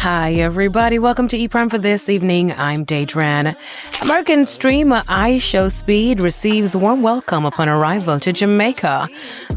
Hi, everybody. Welcome to ePrime for this evening. I'm Daedran. American streamer IShowSpeed receives warm welcome upon arrival to Jamaica.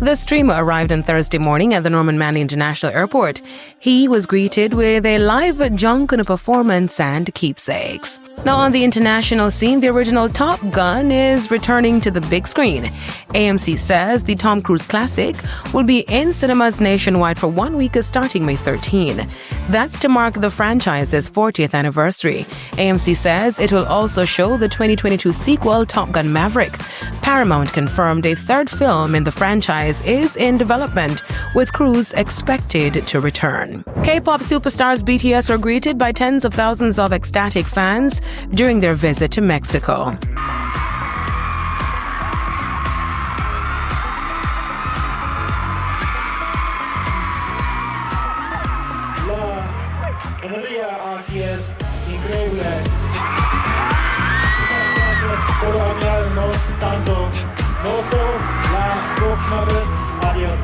The streamer arrived on Thursday morning at the Norman Manley International Airport. He was greeted with a live Junkanoo performance and keepsakes. Now, on the international scene, the original Top Gun is returning to the big screen. AMC says the Tom Cruise classic will be in cinemas nationwide for 1 week starting May 13. That's to mark the franchise's 40th anniversary. AMC says it will also show the 2022 sequel Top Gun Maverick. Paramount confirmed a third film in the franchise is in development, with Cruise expected to return. K-pop superstars BTS were greeted by tens of thousands of ecstatic fans during their visit to Mexico. Aquí es increíble. Gracias por acompañarnos tanto. Nos vemos la próxima vez. Adiós.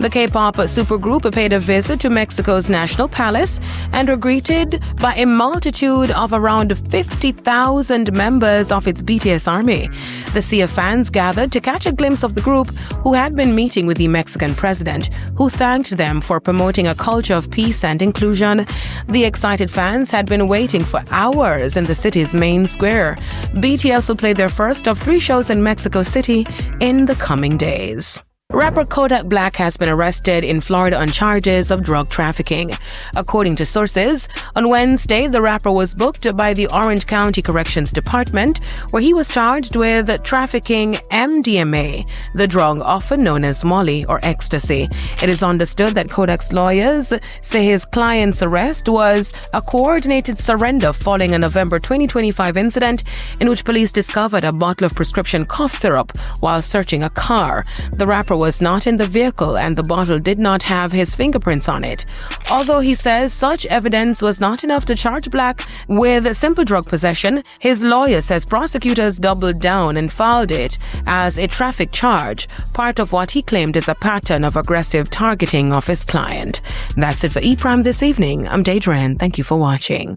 The K-pop supergroup paid a visit to Mexico's National Palace and were greeted by a multitude of around 50,000 members of its BTS army. The sea of fans gathered to catch a glimpse of the group, who had been meeting with the Mexican president, who thanked them for promoting a culture of peace and inclusion. The excited fans had been waiting for hours in the city's main square. BTS will play their first of 3 shows in Mexico City in the coming days. Rapper Kodak Black has been arrested in Florida on charges of drug trafficking. According to sources, on Wednesday, the rapper was booked by the Orange County Corrections Department, where he was charged with trafficking MDMA, the drug often known as Molly or ecstasy. It is understood that Kodak's lawyers say his client's arrest was a coordinated surrender following a November 2025 incident in which police discovered a bottle of prescription cough syrup while searching a car. The rapper was not in the vehicle and the bottle did not have his fingerprints on it. Although he says such evidence was not enough to charge Black with simple drug possession, his lawyer says prosecutors doubled down and filed it as a traffic charge, part of what he claimed is a pattern of aggressive targeting of his client. That's it for ePrime this evening. I'm Daedran. Thank you for watching.